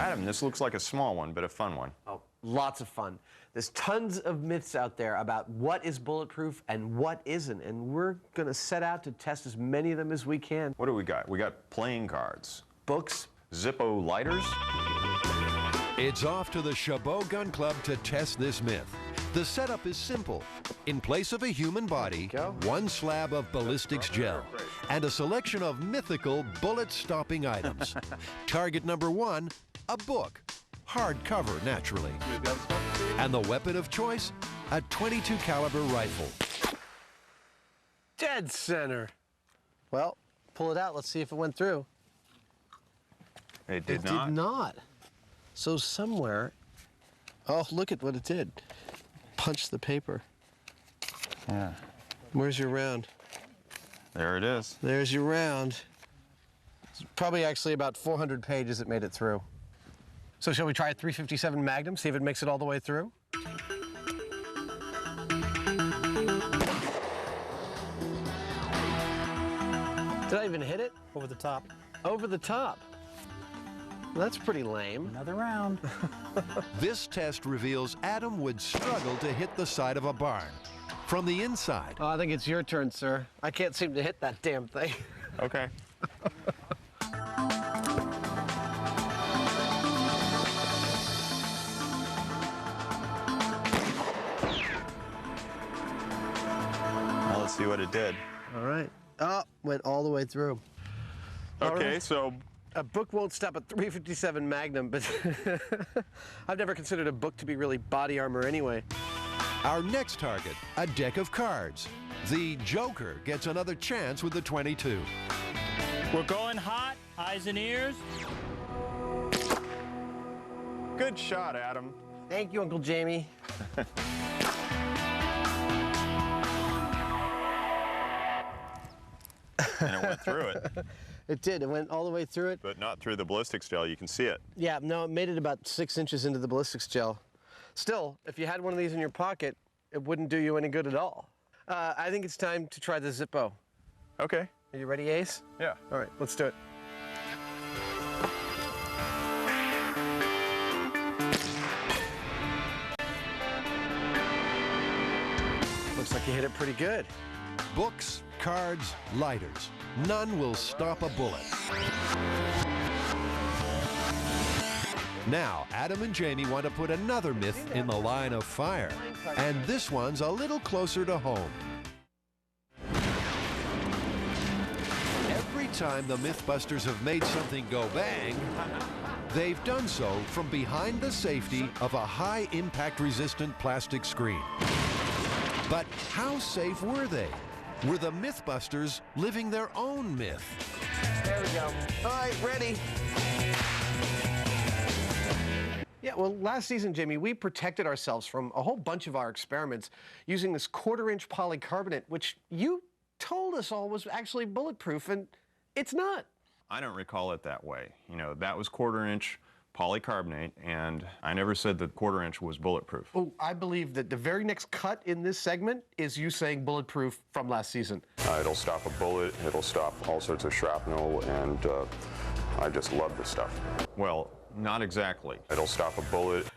Adam, this looks like a small one, but a fun one. Oh, lots of fun. There's tons of myths out there about what is bulletproof and what isn't, and we're going to set out to test as many of them as we can. What do we got? We got playing cards. Books. Zippo lighters. It's off to the Chabot Gun Club to test this myth. The setup is simple. In place of a human body, one slab of ballistics gel, and a selection of mythical bullet-stopping items. Target number one, a book. Hardcover, naturally. And the weapon of choice, a .22 caliber rifle. Dead center. Well, pull it out. Let's see if it went through. It did not. It did not. So somewhere, oh, look at what it did. Punch the paper. Yeah. Where's your round? There it is. There's your round. It's probably actually about 400 pages it made it through. So shall we try a .357 Magnum, see if it makes it all the way through? Did I even hit it? Over the top. Over the top. Well, that's pretty lame. Another round. This test reveals Adam would struggle to hit the side of a barn. From the inside. Oh, I think it's your turn, sir. I can't seem to hit that damn thing. Okay. Well, let's see what it did. All right. Oh, went all the way through. Okay, right. so A book won't stop a .357 Magnum, but I've never considered a book to be really body armor anyway. Our next target, a deck of cards. The Joker gets another chance with the .22. We're going hot, eyes and ears. good shot, Adam. Thank you, Uncle Jamie. And it went through it. It did. It went all the way through it. But not through the ballistics gel. You can see it. Yeah, no, it made it about 6 inches into the ballistics gel. Still, if you had one of these in your pocket, it wouldn't do you any good at all. I think it's time to try the Zippo. Okay. Are you ready, Ace? Yeah. All right, let's do it. Looks like you hit it pretty good. Books, cards, lighters. None will stop a bullet. Now, Adam and Jamie want to put another myth in the line of fire. And this one's a little closer to home. Every time the Mythbusters have made something go bang, they've done so from behind the safety of a high-impact resistant plastic screen. But how safe were they? Were the Mythbusters living their own myth? There we go. All right, ready. Yeah, well, last season, Jamie, we protected ourselves from a whole bunch of our experiments using this 1/4-inch polycarbonate, which you told us all was actually bulletproof, and it's not. I don't recall it that way. You know, that was 1/4-inch polycarbonate, and I never said that 1/4-inch was bulletproof. Oh, I believe that the very next cut in this segment is you saying bulletproof from last season. It'll stop a bullet, it'll stop all sorts of shrapnel, and I just love this stuff. Well, not exactly. It'll stop a bullet.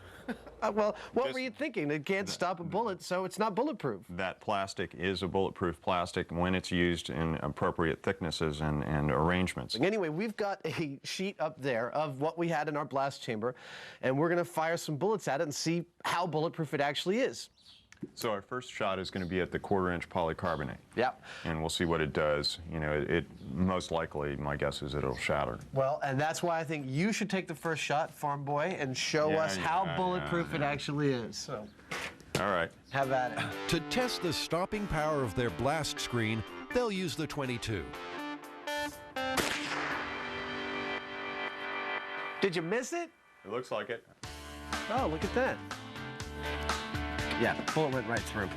Well, what were you thinking? It can't stop a bullet, so it's not bulletproof. That plastic is a bulletproof plastic when it's used in appropriate thicknesses and arrangements. Anyway, we've got a sheet up there of what we had in our blast chamber, and we're going to fire some bullets at it and see how bulletproof it actually is. So our first shot is going to be at the 1/4-inch polycarbonate. Yep. And we'll see what it does. You know, it most likely, my guess is it'll shatter. Well, and that's why I think you should take the first shot, farm boy, and show us how bulletproof it actually is. So, all right. Have at it. To test the stopping power of their blast screen, they'll use the .22. Did you miss it? It looks like it. Oh, look at that. Yeah, the bullet went right through.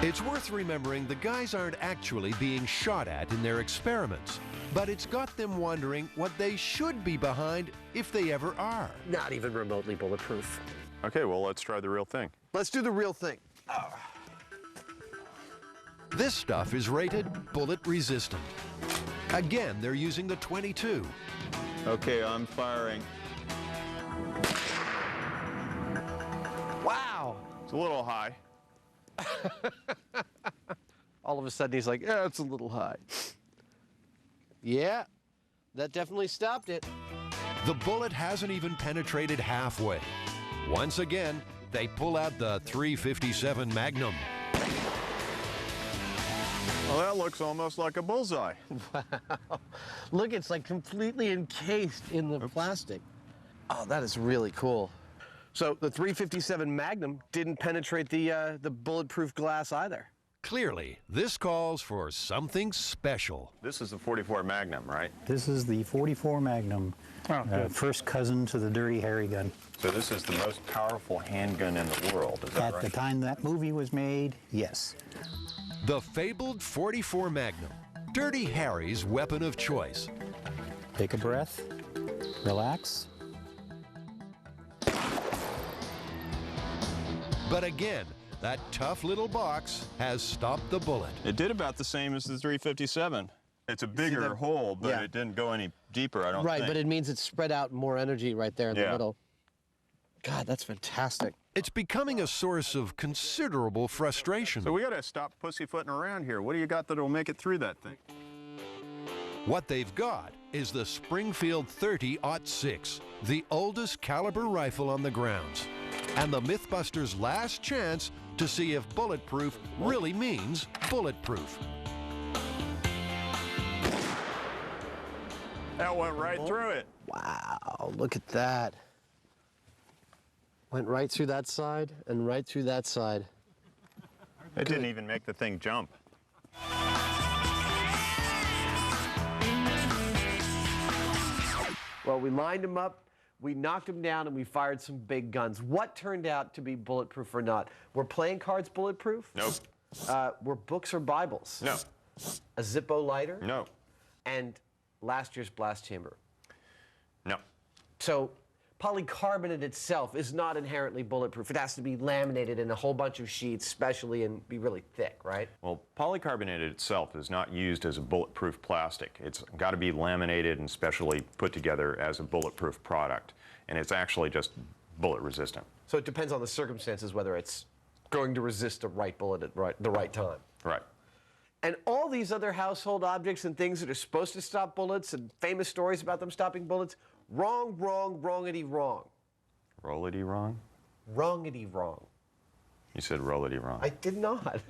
It's worth remembering the guys aren't actually being shot at in their experiments, but it's got them wondering what they should be behind if they ever are. Not even remotely bulletproof. Okay, well, let's try the real thing. Let's do the real thing. This stuff is rated bullet resistant. Again, they're using the .22. Okay, I'm firing. Wow. It's a little high. All of a sudden he's like, yeah, it's a little high. Yeah, that definitely stopped it. The bullet hasn't even penetrated halfway. Once again, they pull out the .357 Magnum. Well, that looks almost like a bullseye. Wow. Look, it's like completely encased in the plastic. Oh, that is really cool. So the .357 Magnum didn't penetrate the bulletproof glass either. Clearly, this calls for something special. This is the .44 Magnum, right? This is the .44 Magnum, first cousin to the Dirty Harry gun. So this is the most powerful handgun in the world, is that At right? the time that movie was made, yes. The fabled .44 Magnum, Dirty Harry's weapon of choice. Take a breath, relax. But again, that tough little box has stopped the bullet. It did about the same as the .357. It's a bigger hole, but it didn't go any deeper, I don't think. Right, but it means it spread out more energy right there in the Yeah. middle. God, that's fantastic. It's becoming a source of considerable frustration. So we gotta stop pussyfooting around here. What do you got that'll make it through that thing? What they've got is the Springfield 30-06, the oldest caliber rifle on the grounds, and the Mythbusters' last chance to see if bulletproof really means bulletproof. That went right through it. Wow, look at that. Went right through that side and right through that side. It didn't even make the thing jump. Well, we lined him up, we knocked him down, and we fired some big guns. What turned out to be bulletproof or not? Were playing cards bulletproof? Nope. Were books or Bibles? No. A Zippo lighter? No. And last year's blast chamber. No. So polycarbonate itself is not inherently bulletproof. It has to be laminated in a whole bunch of sheets, specially, and be really thick, right? Well, polycarbonate itself is not used as a bulletproof plastic. It's got to be laminated and specially put together as a bulletproof product. And it's actually just bullet resistant. So it depends on the circumstances whether it's going to resist the right bullet at the right time. Right. And all these other household objects and things that are supposed to stop bullets and famous stories about them stopping bullets, wrong, wrong, wrongity, wrong. Rollity wrong? Wrongity, wrong. You said rollity wrong. I did not.